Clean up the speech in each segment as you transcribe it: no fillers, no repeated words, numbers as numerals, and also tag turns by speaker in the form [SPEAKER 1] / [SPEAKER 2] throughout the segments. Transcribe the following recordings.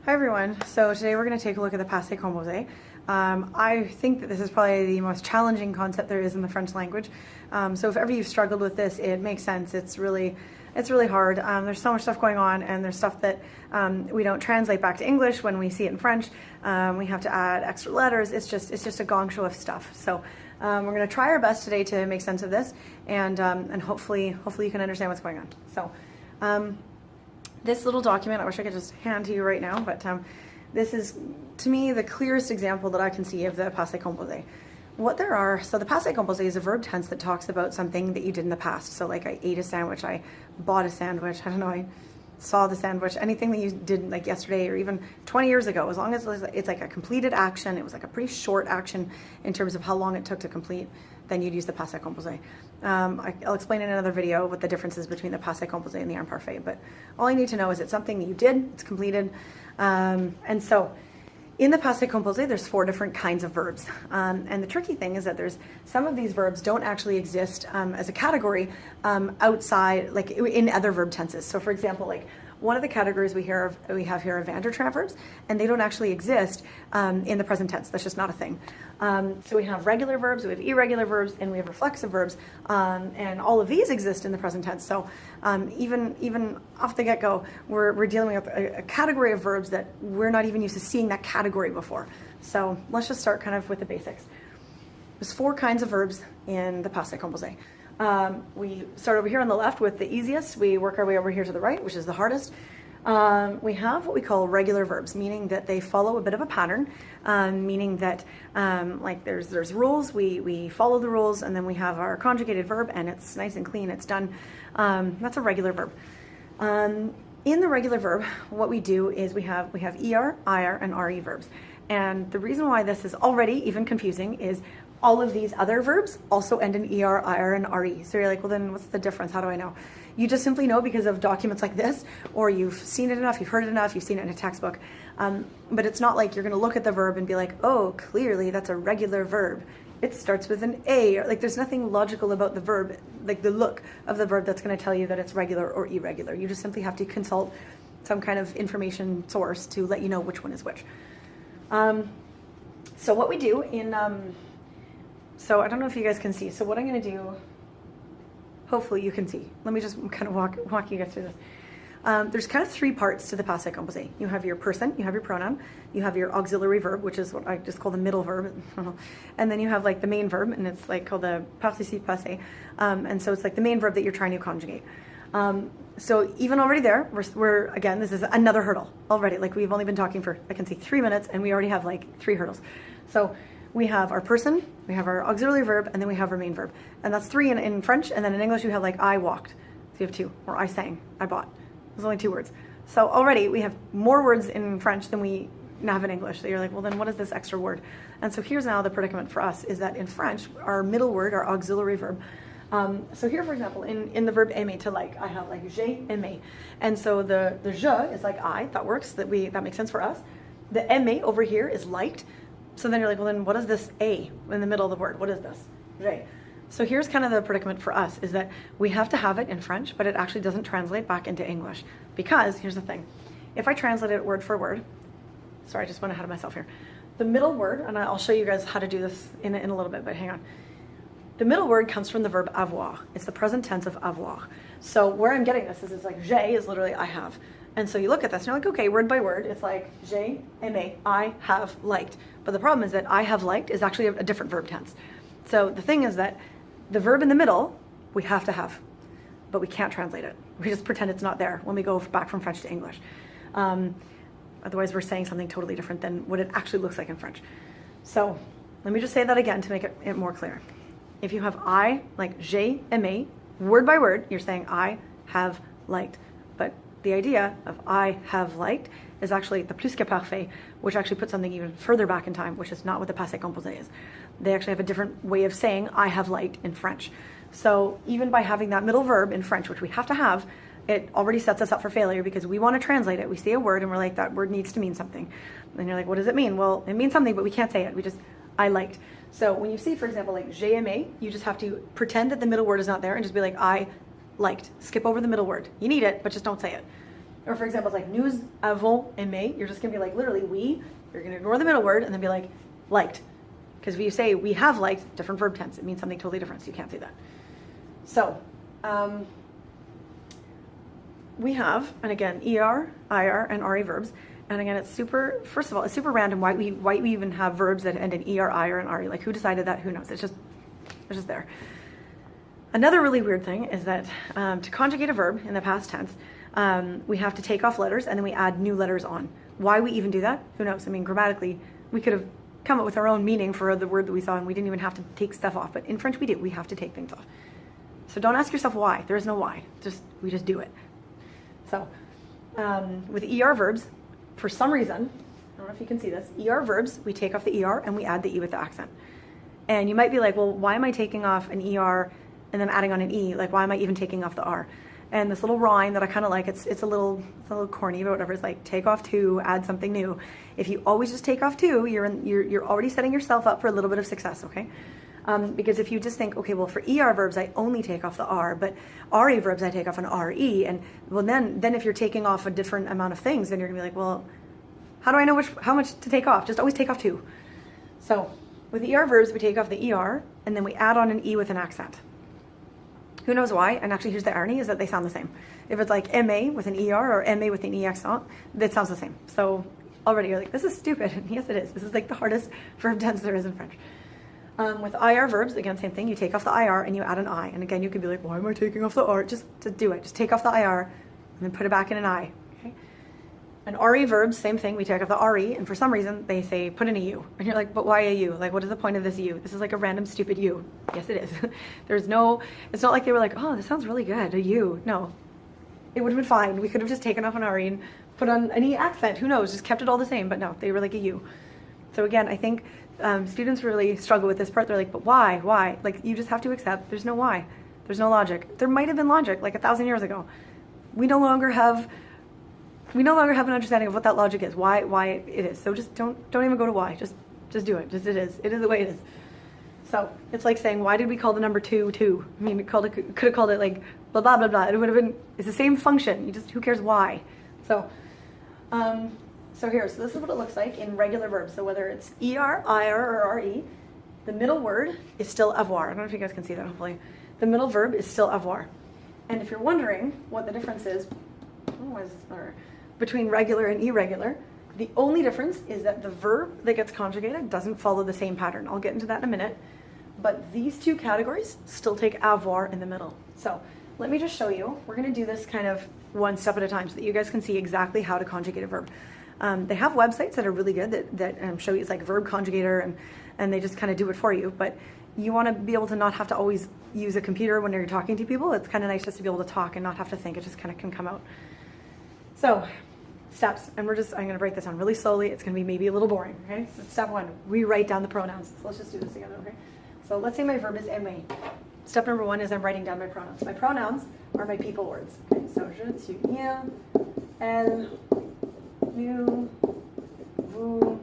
[SPEAKER 1] Hi everyone. So today we're going to take a look at the passé composé. I think that this is probably the most challenging concept there is in the French language. So if ever you've struggled with this, it makes sense. It's really hard. There's so much stuff going on, and there's stuff that we don't translate back to English when we see it in French. We have to add extra letters. It's just a gong show of stuff. So we're going to try our best today to make sense of this, and hopefully you can understand what's going on. So. This little document, I wish I could just hand to you right now, but this is, to me, the clearest example that I can see of the passé composé. So the passé composé is a verb tense that talks about something that you did in the past. So like I ate a sandwich, I bought a sandwich, I don't know, I saw the sandwich, anything that you did like yesterday or even 20 years ago, as long as it's like a completed action, it was like a pretty short action in terms of how long it took to complete, then you'd use the passé composé. I'll explain in another video what the difference is between the passé composé and the imparfait, but all I need to know is it's something that you did, it's completed, and so in the passé composé, there's 4 different kinds of verbs. And the tricky thing is that there's some of these verbs don't actually exist as a category outside, like in other verb tenses. So for example, like one of the categories we have here are van der Trapp verbs, and they don't actually exist in the present tense. That's just not a thing. So we have regular verbs, we have irregular verbs, and we have reflexive verbs, and all of these exist in the present tense. So even off the get-go, we're dealing with a category of verbs that we're not even used to seeing that category before. So let's just start kind of with the basics. There's 4 kinds of verbs in the passé composé. We start over here on the left with the easiest. We work our way over here to the right, which is the hardest. We have what we call regular verbs, meaning that they follow a bit of a pattern, meaning that like there's rules, we follow the rules, and then we have our conjugated verb, and it's nice and clean, it's done. That's a regular verb. In the regular verb, what we do is we have ER, IR, and RE verbs. And the reason why this is already even confusing is all of these other verbs also end in ER, IR, and RE. So you're like, well, then what's the difference? How do I know? You just simply know because of documents like this, or you've seen it enough, you've heard it enough, you've seen it in a textbook. But it's not like you're going to look at the verb and be like, oh, clearly that's a regular verb. It starts with an A. Or, like, there's nothing logical about the verb, like the look of the verb that's going to tell you that it's regular or irregular. You just simply have to consult some kind of information source to let you know which one is which. So what we do in... So I don't know if you guys can see. So what I'm going to do, hopefully you can see. Let me just kind of walk you guys through this. There's kind of 3 parts to the passé composé. You have your person, you have your pronoun, you have your auxiliary verb, which is what I just call the middle verb, and then you have like the main verb, and it's like called the participe passé. And so it's like the main verb that you're trying to conjugate. So even already there, we're again, this is another hurdle already. Like we've only been talking for, I can see 3 minutes, and we already have like 3 hurdles. So we have our person, we have our auxiliary verb, and then we have our main verb. And that's 3 in French, and then in English you have like I walked. So you have 2, or I sang, I bought. There's only 2 words. So already we have more words in French than we have in English. So you're like, well then what is this extra word? And so here's now the predicament for us, is that in French, our middle word, our auxiliary verb, so here, for example, in the verb aimer, to like, I have like j'ai aimé. And so the je is like I, that works, that makes sense for us. The aimé over here is liked. So then you're like, well then what is this A in the middle of the word? What is this? J'ai. So here's kind of the predicament for us, is that we have to have it in French, but it actually doesn't translate back into English. Because, here's the thing, if I translate it word for word, sorry, I just went ahead of myself here. The middle word, and I'll show you guys how to do this in a little bit, but hang on. The middle word comes from the verb avoir. It's the present tense of avoir. So where I'm getting this is it's like j'ai is literally I have. And so you look at this and you're like, okay, word by word, it's like j'ai aimé, I have liked. But the problem is that I have liked is actually a different verb tense. So the thing is that the verb in the middle, we have to have, but we can't translate it. We just pretend it's not there when we go back from French to English. Otherwise, we're saying something totally different than what it actually looks like in French. So let me just say that again to make it more clear. If you have I, like j'ai aimé, word by word, you're saying I have liked. But the idea of I have liked is actually the plus que parfait, which actually puts something even further back in time, which is not what the passé composé is. They actually have a different way of saying I have liked in French. So even by having that middle verb in French, which we have to have, it already sets us up for failure because we want to translate it. We see a word and we're like, that word needs to mean something. And you're like, what does it mean? Well, it means something, but we can't say it. We just, I liked. So when you see, for example, like j'ai aimé, you just have to pretend that the middle word is not there and just be like, I liked. Skip over the middle word. You need it, but just don't say it. Or for example, it's like nous avons aimé. You're just gonna be like literally we. You're gonna ignore the middle word and then be like liked. Because if you say we have liked, different verb tense, it means something totally different. So you can't say that. So we have, and again, ER, IR, and RE verbs. And again, it's super, first of all, it's super random why we even have verbs that end in ER, IR, and RE. Like who decided that? Who knows? It's just there. Another really weird thing is that to conjugate a verb in the past tense, we have to take off letters and then we add new letters on. Why we even do that? Who knows? I mean, grammatically, we could have come up with our own meaning for the word that we saw and we didn't even have to take stuff off. But in French, we do. We have to take things off. So don't ask yourself why. There is no why. We just do it. So with ER verbs, for some reason, I don't know if you can see this, ER verbs, we take off the ER and we add the E with the accent. And you might be like, well, why am I taking off an ER and then adding on an E? Like, why am I even taking off the R? And this little rhyme that I kind of like, it's a little corny, but whatever. It's like take off two, add something new. If you always just take off two, you're already setting yourself up for a little bit of success, okay? Because if you just think, okay, well, for ER verbs, I only take off the R, but RE verbs, I take off an RE. And well, then if you're taking off a different amount of things, then you're gonna be like, well, how do I know how much to take off? Just always take off two. So with ER verbs, we take off the ER, and then we add on an E with an accent. Who knows why? And actually, here's the irony, is that they sound the same. If it's like MA with an ER or MA with an E accent, that sounds the same. So already you're like, this is stupid. And yes, it is. This is like the hardest verb tense there is in French. With IR verbs, again, same thing. You take off the IR and you add an I. And again, you could be like, why am I taking off the R? Just to do it. Just take off the IR and then put it back in an I. Okay? And RE verbs, same thing. We take off the RE, and for some reason, they say put in a U. And you're like, but why a U? Like, what is the point of this U? This is like a random stupid U. Yes, it is. It's not like they were like, oh, this sounds really good, a U. No. It would have been fine. We could have just taken off an RE and put on any accent. Who knows? Just kept it all the same. But no, they were like a U. So again, I think students really struggle with this part. They're like, but why? Why? Like, you just have to accept there's no why. There's no logic. There might have been logic like 1,000 years ago. We no longer have an understanding of what that logic is, why it is. So just don't even go to why. Just do it. Just it is the way it is. So it's like saying, why did we call the number 2 2? I mean, could have called it like blah blah blah blah. It would have been, it's the same function. Who cares why? So so this is what it looks like in regular verbs. So whether it's ER, IR, or RE, the middle word is still avoir. I don't know if you guys can see that, hopefully. The middle verb is still avoir. And if you're wondering what the difference is, between regular and irregular, the only difference is that the verb that gets conjugated doesn't follow the same pattern. I'll get into that in a minute. But these two categories still take avoir in the middle. So let me just show you. We're going to do this kind of one step at a time so that you guys can see exactly how to conjugate a verb. They have websites that are really good that show you, it's like verb conjugator, and they just kind of do it for you. But you want to be able to not have to always use a computer when you're talking to people. It's kind of nice just to be able to talk and not have to think. It just kind of can come out. So steps, and I'm going to break this down really slowly. It's going to be maybe a little boring, okay? So step 1, we write down the pronouns. So let's just do this together, okay? So let's say my verb is aimer. Step number 1 is I'm writing down my pronouns. My pronouns are my people words. Okay, so je, tu, il, elle, nous, vous,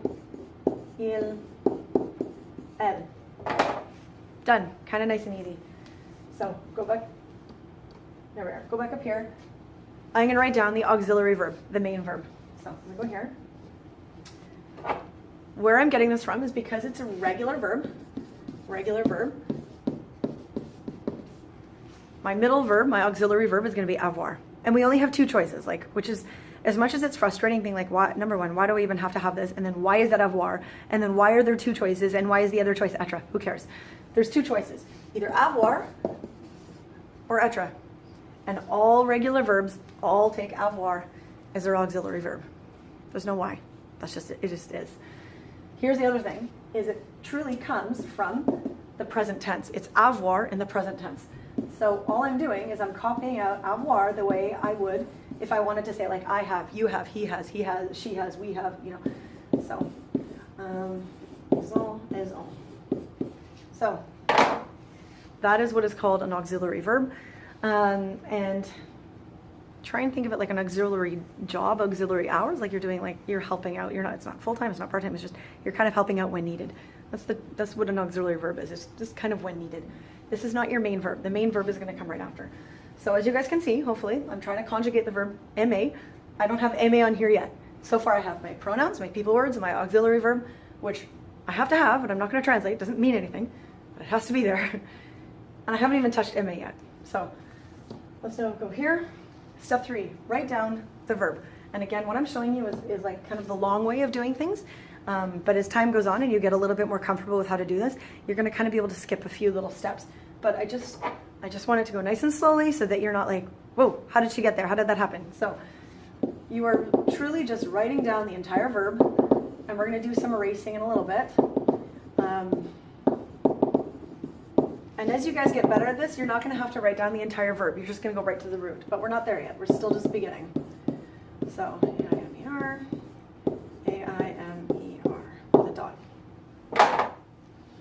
[SPEAKER 1] il, elle. Done. Kind of nice and easy. So go back. There we are. Go back up here. I'm going to write down the auxiliary verb, the main verb. So I'm going to go here. Where I'm getting this from is because it's a regular verb. Regular verb. My middle verb, my auxiliary verb, is going to be avoir. And we only have 2 choices, which is, as much as it's frustrating being like, why, number 1, why do I even have to have this? And then why is that avoir? And then why are there 2 choices? And why is the other choice être? Who cares? There's 2 choices, either avoir or être. And all regular verbs all take avoir as their auxiliary verb. There's no why. That's just it. It just is. Here's the other thing, is it truly comes from the present tense. It's avoir in the present tense. So all I'm doing is I'm copying out avoir the way I would if I wanted to say like I have, you have, he has, she has, we have, So, is on. So that is what is called an auxiliary verb. And try and think of it like an auxiliary job, auxiliary hours, like you're doing, like you're helping out. It's not full-time, it's not part-time, it's just you're kind of helping out when needed. That's what an auxiliary verb is. It's just kind of when needed. This is not your main verb. The main verb is going to come right after. So as you guys can see, hopefully, I'm trying to conjugate the verb aimer I don't have aimer on here yet. So far I have my pronouns, my people words, and my auxiliary verb, which I have to have, but I'm not going to translate. It doesn't mean anything, but it has to be there. And I haven't even touched aimer yet. So let's now go here. Step 3, write down the verb. And again, what I'm showing you is like kind of the long way of doing things. But as time goes on and you get a little bit more comfortable with how to do this, you're going to kind of be able to skip a few little steps. But I just want it to go nice and slowly so that you're not like, whoa, how did she get there? How did that happen? So you are truly just writing down the entire verb, and we're going to do some erasing in a little bit. And as you guys get better at this, you're not going to have to write down the entire verb. You're just going to go right to the root. But we're not there yet. We're still just beginning. So A-I-M-E-R, A-I-M-E-R, with a dot.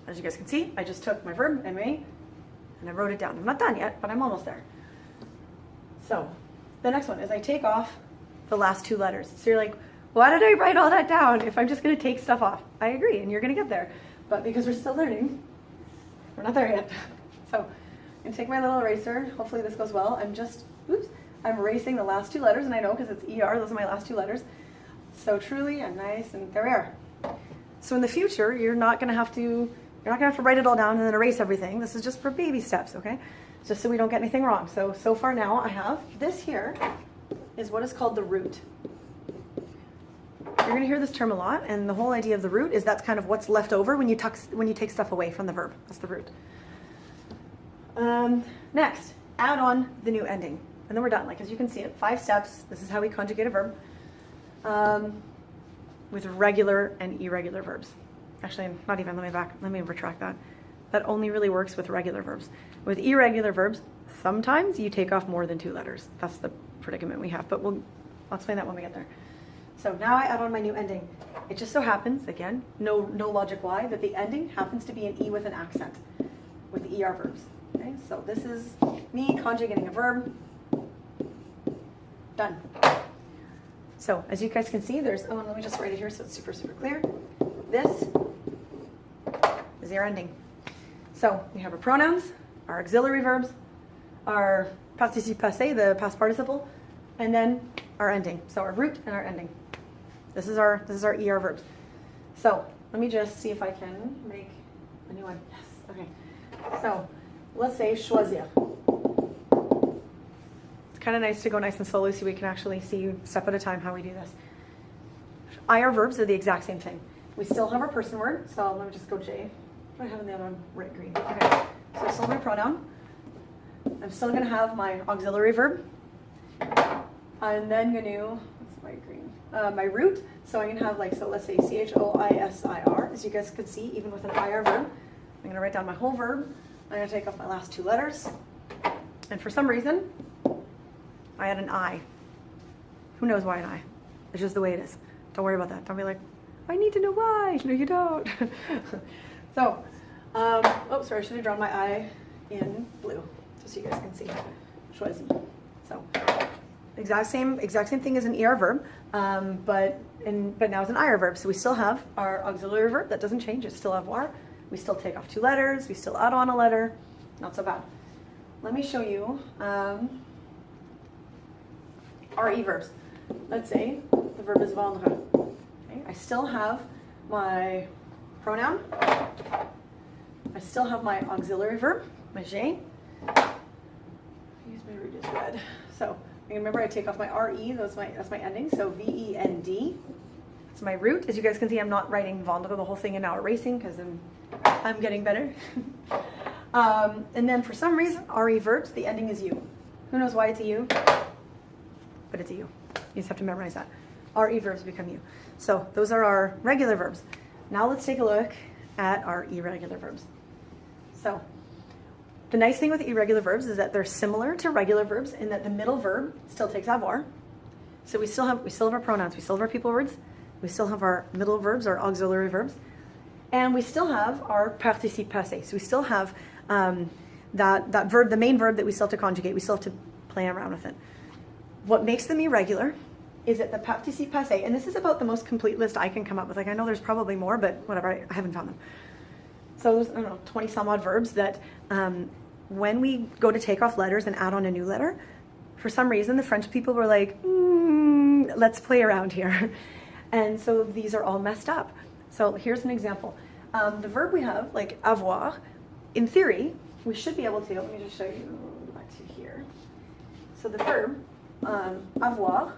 [SPEAKER 1] As you guys can see, I just took my verb, M-A, and I wrote it down. I'm not done yet, but I'm almost there. So the next one is I take off the last 2 letters. So you're like, why did I write all that down if I'm just going to take stuff off? I agree, and you're going to get there. But because we're still learning, we're not there yet. So I'm going to take my little eraser. Hopefully this goes well. I'm erasing the last 2 letters, and I know because it's ER, those are my last 2 letters. So truly and nice, and there we are. So in the future, you're not going to have to write it all down and then erase everything. This is just for baby steps, okay? Just so we don't get anything wrong. So far now I have this here is what is called the root. You're going to hear this term a lot, and the whole idea of the root is that's kind of what's left over when you take stuff away from the verb. That's the root. Next, add on the new ending. And then we're done. Like, as you can see, 5 steps. This is how we conjugate a verb with regular and irregular verbs. Actually, not even. Let me retract that. That only really works with regular verbs. With irregular verbs, sometimes you take off more than 2 letters. That's the predicament we have, but I'll explain that when we get there. So now I add on my new ending. It just so happens, again, no logic why, that the ending happens to be an E with an accent with ER verbs. Okay, so this is me conjugating a verb. Done. So as you guys can see, let me just write it here so it's super, super clear. This is your ending. So we have our pronouns, our auxiliary verbs, our participe passé, the past participle, and then our ending. So our root and our ending. This is our ER verbs. So let me just see if I can make a new one. Yes. Okay. So let's say choisir. It's kind of nice to go nice and slowly so we can actually see step at a time how we do this. IR verbs are the exact same thing. We still have our person word. So let me just go J. What do I have in the other one? Right, green. Okay. So I still have my pronoun. I'm still going to have my auxiliary verb. I'm then going to, what's my green? My root. So I'm going to have let's say CHOISIR. As you guys can see, even with an IR verb, I'm going to write down my whole verb. I'm going to take off my last 2 letters. And for some reason, I add an I. Who knows why an I? It's just the way it is. Don't worry about that. Don't be like, I need to know why. No, you don't. So, oh, sorry, I should have drawn my I in blue, just so you guys can see. Choisi. So, exact same thing as an ER verb, but now it's an IR verb. So we still have our auxiliary verb that doesn't change. It's still avoir. We still take off 2 letters. We still add on a letter. Not so bad. Let me show you RE verbs. Let's say the verb is vendre. Okay, I still have my pronoun. I still have my auxiliary verb, my j'ai. Use my root as red. So remember, I take off my RE. That's my ending. So VEND. That's my root. As you guys can see, I'm not writing vendre the whole thing and now erasing because I'm getting better. And then for some reason, RE verbs, the ending is U. Who knows why it's a U? But it's a U. You just have to memorize that. RE verbs become U. So those are our regular verbs. Now let's take a look at our irregular verbs. So the nice thing with irregular verbs is that they're similar to regular verbs in that the middle verb still takes avoir. So we still have our pronouns, we still have our people words, we still have our middle verbs, our auxiliary verbs, and we still have our participe passé. So we still have that verb, the main verb that we still have to conjugate. We still have to play around with it. What makes them irregular is that the participe passé, and this is about the most complete list I can come up with. Like, I know there's probably more, but whatever, I haven't found them. So there's, I don't know, 20 some odd verbs that when we go to take off letters and add on a new letter, for some reason the French people were like let's play around here. And so these are all messed up. So here's an example. The verb we have, like avoir, in theory, we should be able to, let me just show you back to here. So the verb, avoir,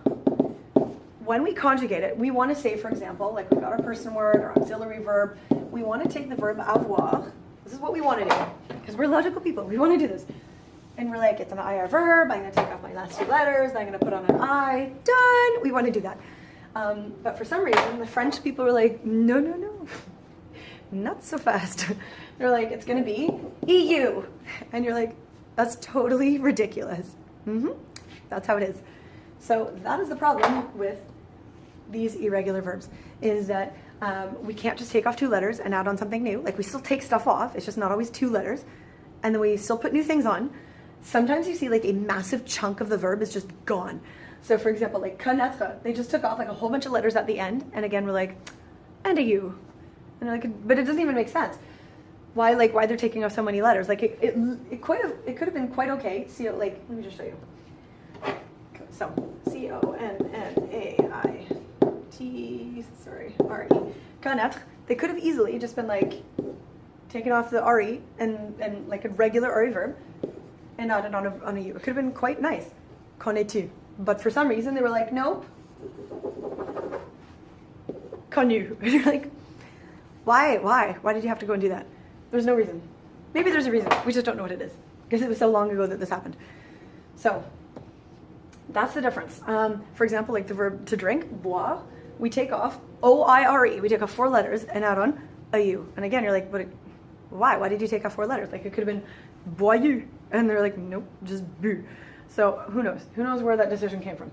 [SPEAKER 1] when we conjugate it, we want to say, for example, like we've got our person word, our auxiliary verb, we want to take the verb avoir. This is what we want to do, because we're logical people. We want to do this. And we're like, it's an IR verb, I'm going to take off my last two letters, I'm going to put on an I, done. We want to do that. But for some reason, the French people were like, no, no, no, not so fast. They're like, it's going to be EU. And you're like, that's totally ridiculous. That's how it is. So that is the problem with these irregular verbs, is that we can't just take off two letters and add on something new. Like we still take stuff off, it's just not always two letters. And then we still put new things on. Sometimes you see like a massive chunk of the verb is just gone. So for example, like connaître, they just took off like a whole bunch of letters at the end. And again, we're like, and a U. And they're like, but it doesn't even make sense. Why they're taking off so many letters? Like it could have been quite okay. See, like, let me just show you. So R-E. Connaître, they could have easily just been like, taken off the RE and like a regular RE verb and added on a U. It could have been quite nice. Connais-tu. But for some reason they were like, nope. Connu. And you're like, why? Why did you have to go and do that? There's no reason. Maybe there's a reason. We just don't know what it is. Because it was so long ago that this happened. So that's the difference. For example, like the verb to drink, boire, we take off O-I-R-E. We take off four letters and add on a U. And again, you're like, but why? Why did you take off four letters? Like it could have been boyu. And they're like, nope, just bu. So who knows? Who knows where that decision came from?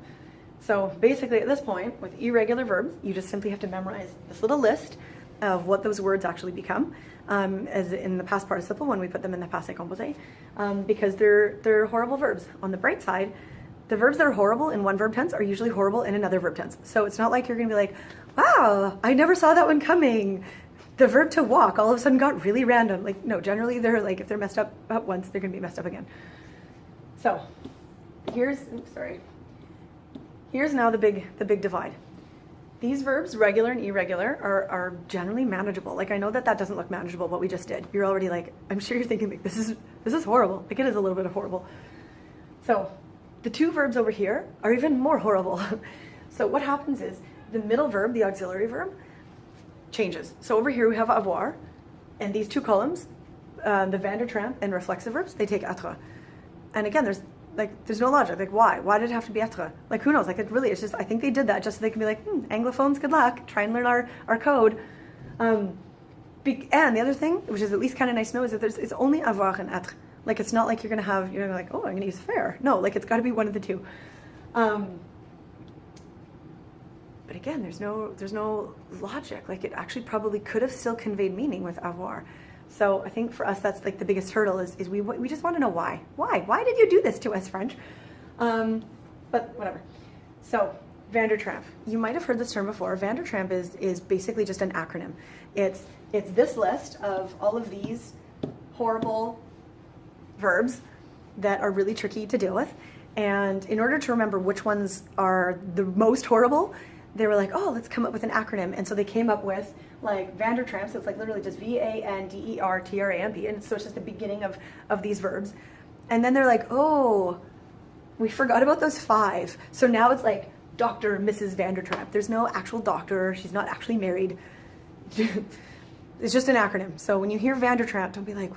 [SPEAKER 1] So basically at this point, with irregular verbs, you just simply have to memorize this little list of what those words actually become, as in the past participle when we put them in the passé composé, because they're horrible verbs. On the bright side, the verbs that are horrible in one verb tense are usually horrible in another verb tense. So it's not like you're going to be like, wow, I never saw that one coming. The verb to walk all of a sudden got really random. Like, no, generally they're like, if they're messed up once, they're going to be messed up again. So here's now the big divide. These verbs, regular and irregular, are generally manageable. Like, I know that doesn't look manageable, what we just did. You're already like, I'm sure you're thinking, like, this is horrible. Like, it is a little bit of horrible. So the two verbs over here are even more horrible. So what happens is the middle verb, the auxiliary verb, changes. So over here we have avoir, and these two columns, the Van der Tramp and reflexive verbs, they take être. And again, there's no logic. Like, why? Why did it have to be être? Like, who knows? Like, it's just, I think they did that just so they can be like, Anglophones, good luck. Try and learn our code. And the other thing, which is at least kind of nice to know, is that it's only avoir and être. Like, it's not like you're like, oh, I'm going to use faire. No, like, it's got to be one of the two. But again, there's no logic. Like, it actually probably could have still conveyed meaning with avoir. So I think for us, that's like the biggest hurdle is we just want to know why. Why did you do this to us, French? But whatever. So Van der Tramp. You might have heard this term before. Van der Tramp is basically just an acronym. It's this list of all of these horrible verbs that are really tricky to deal with. And in order to remember which ones are the most horrible, they were like, oh, let's come up with an acronym. And so they came up with like Van der Tramp, so it's like literally just VANDERTRAMP, and so it's just the beginning of these verbs. And then they're like, oh, we forgot about those 5. So now it's like Dr. Mrs. Van der Tramp. There's no actual doctor. She's not actually married. It's just an acronym. So when you hear Van der Tramp, don't be like,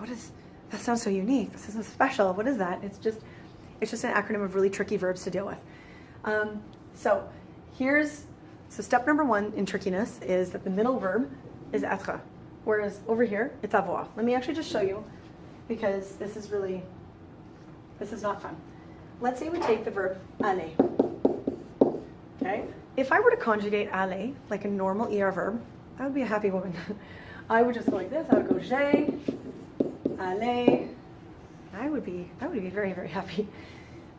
[SPEAKER 1] that sounds so unique. This is so special. What is that? It's just an acronym of really tricky verbs to deal with. So step number 1 in trickiness is that the middle verb is être, whereas over here it's avoir. Let me actually just show you, because this is not fun. Let's say we take the verb aller. Okay? If I were to conjugate aller like a normal ER verb, I would be a happy woman. I would just go like this. I would go j'ai, aller. I would be very, very happy.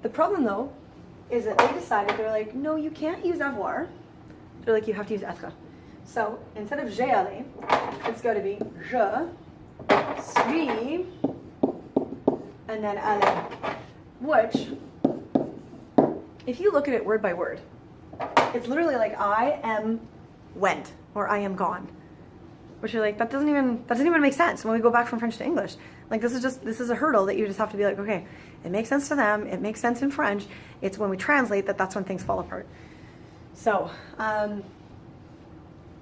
[SPEAKER 1] The problem though is that they decided, they're like, no, you can't use avoir. They're like, you have to use être. So instead of j'ai allé, it's got to be je suis and then allé. Which, if you look at it word by word, It's literally like I am went or I am gone. Which you're like, that doesn't even make sense when we go back from French to English. Like this is a hurdle that you just have to be like, okay, it makes sense to them, it makes sense in French. It's when we translate that's when things fall apart. So,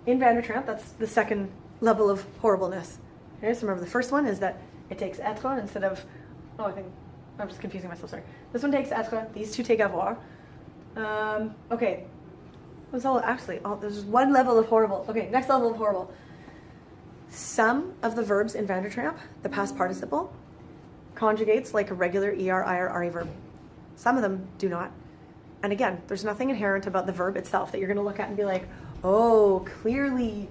[SPEAKER 1] in Vandertramp, that's the second level of horribleness. Okay, so remember the first one is that it takes être instead of, I think, I'm just confusing myself, sorry. This one takes être, these two take avoir. Okay, there's one level of horrible. Okay, next level of horrible. Some of the verbs in Vandertramp, the past participle, conjugates like a regular er, ir, re verb. Some of them do not. And again, there's nothing inherent about the verb itself that you're going to look at and be like, oh, clearly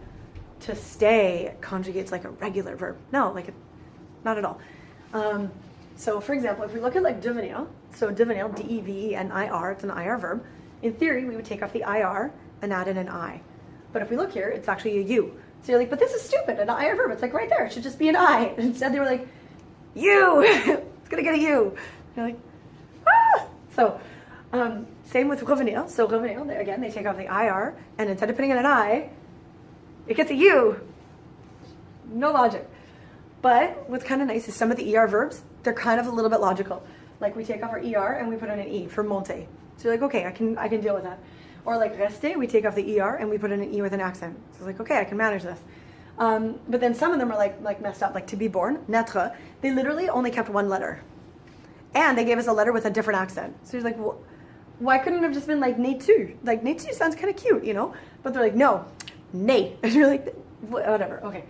[SPEAKER 1] to stay conjugates like a regular verb. No, not at all. So for example, if we look at like devenir, so devenir, D-E-V-E-N-I-R, it's an IR verb. In theory, we would take off the IR and add in an I. But if we look here, it's actually a U. So you're like, but this is stupid, an IR verb. It's like right there, it should just be an I. And instead they were like, U, it's gonna get a U. You're like, ah! So, same with revenir. So revenir, again, they take off the IR, and instead of putting in an I, it gets a U. No logic. But what's kind of nice is some of the ER verbs, they're kind of a little bit logical. Like we take off our ER and we put in an E for monter. So you're like, okay, I can deal with that. Or like rester, we take off the ER and we put in an E with an accent. So it's like, okay, I can manage this. But then some of them are like messed up, like to be born, naître. They literally only kept one letter. And they gave us a letter with a different accent. So you're like, well, why couldn't it have just been like naîtu? Like naîtu sounds kind of cute, you know? But they're like, no, né. And you're like, whatever, okay.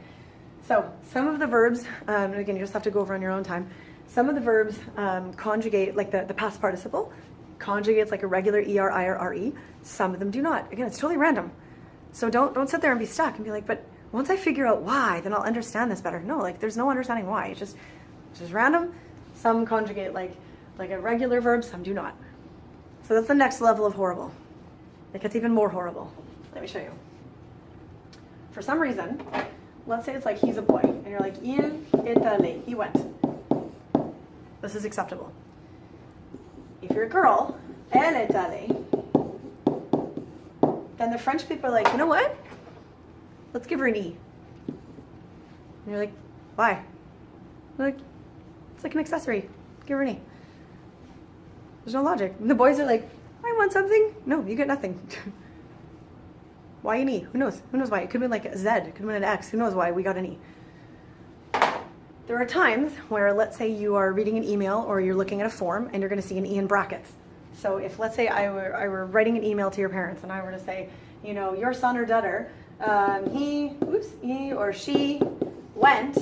[SPEAKER 1] So some of the verbs, and again, you just have to go over on your own time. Some of the verbs conjugate, like the past participle, conjugates like a regular ER, IR, RE. Some of them do not. Again, it's totally random. So don't sit there and be stuck and be like, but once I figure out why, then I'll understand this better. No, like there's no understanding why. It's just random. Some conjugate like a regular verb, some do not. So that's the next level of horrible. It gets even more horrible. Let me show you. For some reason, let's say it's like he's a boy, and you're like, il est allé, he went. This is acceptable. If you're a girl, elle est allée, then the French people are like, you know what? Let's give her an E. And you're like, why? They're like, it's like an accessory. Give her an E. There's no logic. And the boys are like, I want something. No, you get nothing. Why an E? Who knows? Who knows why? It could have been like a Z. It could have been an X. Who knows why we got an E? There are times where, let's say you are reading an email or you're looking at a form and you're going to see an E in brackets. So if, let's say, I were writing an email to your parents and I were to say, you know, your son or daughter, he or she went,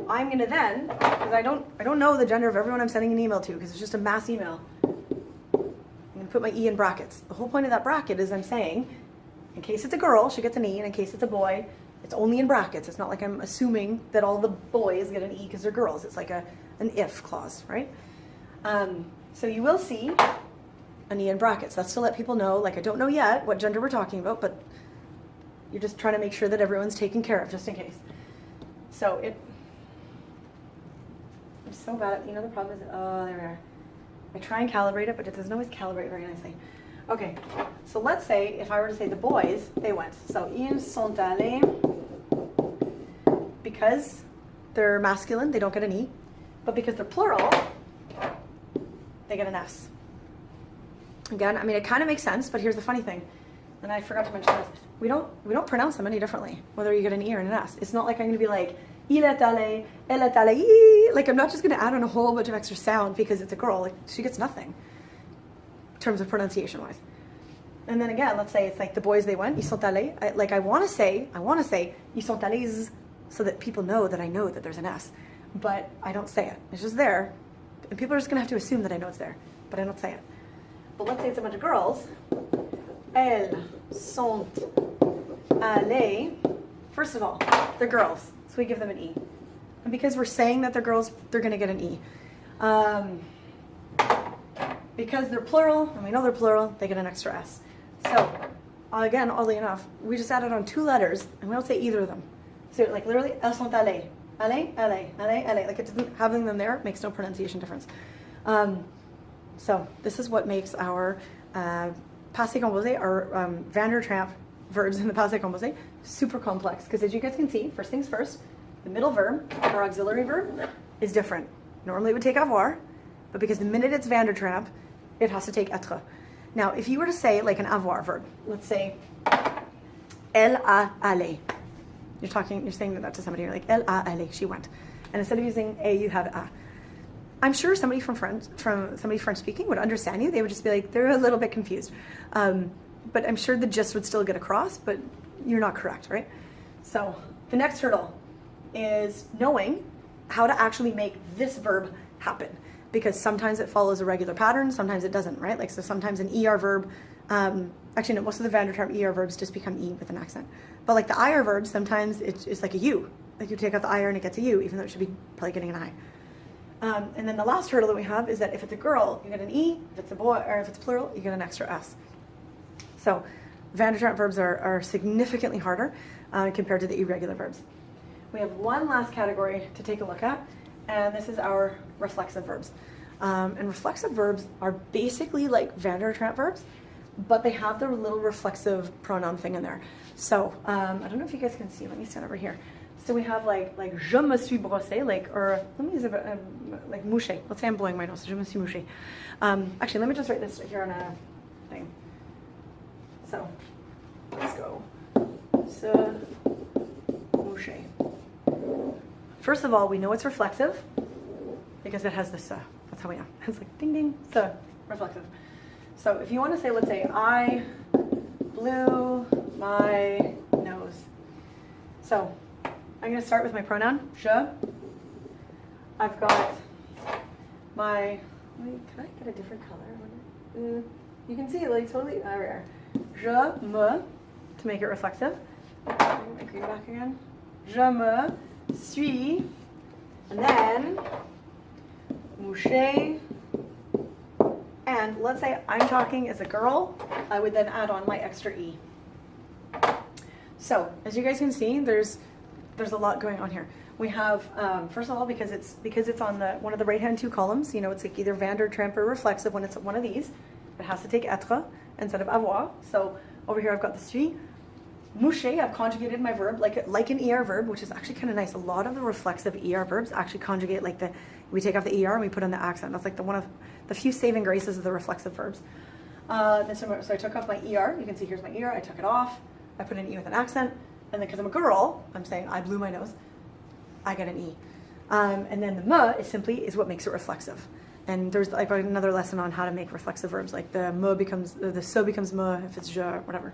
[SPEAKER 1] I'm going to then, because I don't know the gender of everyone I'm sending an email to because it's just a mass email, I'm going to put my E in brackets. The whole point of that bracket is I'm saying, in case it's a girl, she gets an E, and in case it's a boy, it's only in brackets. It's not like I'm assuming that all the boys get an E because they're girls. It's like an if clause, right? So you will see an E in brackets. That's to let people know, like I don't know yet what gender we're talking about, but you're just trying to make sure that everyone's taken care of just in case. So I'm so bad at, you know, the problem is, oh, there we are. I try and calibrate it, but it doesn't always calibrate very nicely. Okay, so let's say if I were to say the boys, they went. So ils sont allés, because they're masculine, they don't get an E, but because they're plural, they get an S. Again, I mean, it kind of makes sense, but here's the funny thing, and I forgot to mention this: we don't pronounce them any differently, whether you get an E or an S. It's not like I'm going to be like il est allé, elle est allée. Like I'm not just going to add on a whole bunch of extra sound because it's a girl. Like she gets nothing in terms of pronunciation wise. And then again, let's say it's like the boys, they went, ils sont allés. I want to say ils sont allés so that people know that I know that there's an S, but I don't say it. It's just there, and people are just going to have to assume that I know it's there, but I don't say it. But let's say it's a bunch of girls. Elles sont allées. First of all, they're girls, so we give them an E. And because we're saying that they're girls, they're going to get an E. Because they're plural, and we know they're plural, they get an extra S. So, again, oddly enough, we just added on 2 letters, and we don't say either of them. So, like, literally, elles sont allées. Allées, allées, allées, allées. Like, having them there makes no pronunciation difference. So, this is what makes our Passé composé are Van der Trapp verbs in the passé composé, super complex because as you guys can see, first things first, the middle verb or auxiliary verb is different. Normally it would take avoir, but because the minute it's Van der Trapp, it has to take être. Now, if you were to say like an avoir verb, let's say elle a allé. You're saying that to somebody, you're like, elle a allé, she went. And instead of using a, you have a. I'm sure somebody from somebody French speaking would understand you. They would just be like, they're a little bit confused. But I'm sure the gist would still get across, but you're not correct, right? So the next hurdle is knowing how to actually make this verb happen. Because sometimes it follows a regular pattern, sometimes it doesn't, right? Like, so sometimes an ER verb, actually no, most of the Van der Trapp ER verbs just become E with an accent. But like the IR verbs, sometimes it's like a U. Like you take out the IR and it gets a U, even though it should be probably getting an I. And then the last hurdle that we have is that if it's a girl, you get an E. If it's a boy, or if it's plural, you get an extra S. So Van der Trapp verbs are significantly harder compared to the irregular verbs. We have one last category to take a look at, and this is our reflexive verbs. And reflexive verbs are basically like Van der Trapp verbs, but they have their little reflexive pronoun thing in there. So I don't know if you guys can see. Let me stand over here. So we have like je me suis brossé, like, or let me use like mouche. Let's say I'm blowing my nose. Je me suis mouché. Actually, let me just write this here on a thing. So let's go. Se mouché. First of all, we know it's reflexive because it has this. That's how we know. It's like ding ding. So reflexive. So if you want to say, let's say I blew my nose. So I'm going to start with my pronoun, je. I've got my, wait, can I get a different color? You can see it like totally, there. Je me, to make it reflexive. Bring my green back again. Je me suis, and then, mouché. And let's say I'm talking as a girl, I would then add on my extra E. So, as you guys can see, there's a lot going on here. We have, first of all, because it's on one of the right-hand two columns, you know, it's like either Van der Trapp or reflexive when it's one of these. It has to take être instead of avoir. So over here I've got the suis. Mouché, I've conjugated my verb like an ER verb, which is actually kind of nice. A lot of the reflexive ER verbs actually conjugate like we take off the ER and we put on the accent. That's like one of the few saving graces of the reflexive verbs. So I took off my ER. You can see here's my ER. I took it off. I put an E with an accent. And then because I'm a girl, I'm saying I blew my nose. I get an E. And then the me is what makes it reflexive. And there's like another lesson on how to make reflexive verbs. Like the me becomes, the so becomes me if it's je, whatever.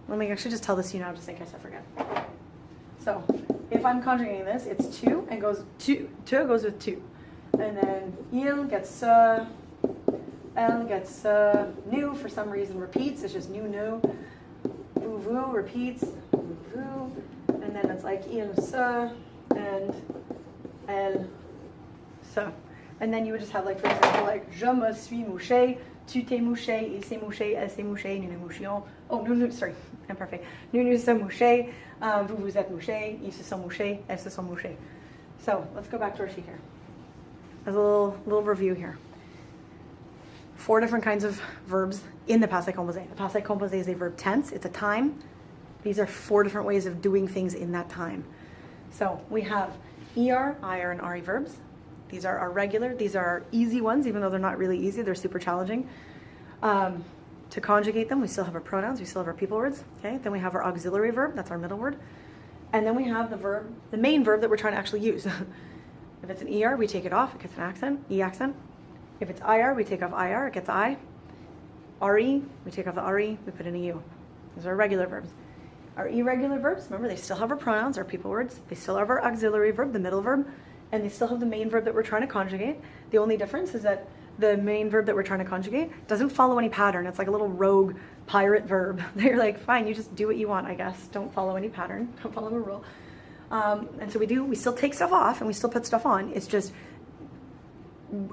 [SPEAKER 1] Let me actually just tell this to you now just in case I forget. So if I'm conjugating this, it's tu and goes tu goes with tu. And then il gets se, elle gets nu for some reason repeats. It's just nu. Vous repeats. Vous. And then it's like il se and elle se. And then you would just have like, for example, like je me suis mouché, tu t'es mouché, il s'est mouché, elle s'est mouché, nous nous mouchions. Oh, sorry, imperfect. Nous nous sommes mouchés, vous vous êtes mouchés, ils se sont mouchés, elles se sont mouchées. So let's go back to our sheet here. As a little review here. 4 different kinds of verbs in the passé composé. The passé composé is a verb tense. It's a time. These are 4 different ways of doing things in that time. So we have ER, IR, and RE verbs. These are our regular. These are our easy ones, even though they're not really easy. They're super challenging. To conjugate them, we still have our pronouns. We still have our people words. Okay. Then we have our auxiliary verb. That's our middle word. And then we have the main verb that we're trying to actually use. If it's an ER, we take it off. It gets an accent, E accent. If it's IR, we take off IR. It gets I. RE, we take off the RE. We put in a U. Those are our regular verbs. Our irregular verbs, remember, they still have our pronouns, our people words. They still have our auxiliary verb, the middle verb. And they still have the main verb that we're trying to conjugate. The only difference is that the main verb that we're trying to conjugate doesn't follow any pattern. It's like a little rogue pirate verb. They're like, fine, you just do what you want, I guess. Don't follow any pattern. Don't follow a rule. And so we still take stuff off and we still put stuff on. It's just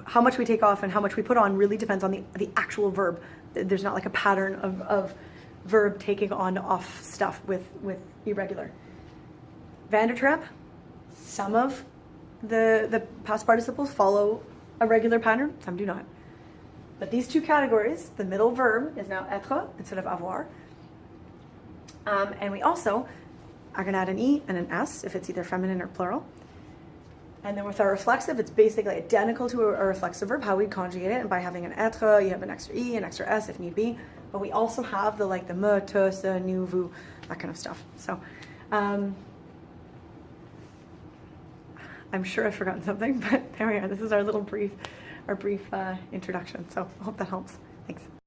[SPEAKER 1] how much we take off and how much we put on really depends on the actual verb. There's not like a pattern of verb taking on off stuff with irregular. Van der Trapp, some of the past participles follow a regular pattern, some do not. But these two categories, the middle verb is now être instead of avoir. And we also are going to add an E and an S if it's either feminine or plural. And then with our reflexive, it's basically identical to a reflexive verb, how we conjugate it. And by having an être, you have an extra E, an extra S if need be. But we also have the like the me, te, se, nous, vous, that kind of stuff. So I'm sure I've forgotten something, but there we are. This is our little brief introduction. So I hope that helps. Thanks.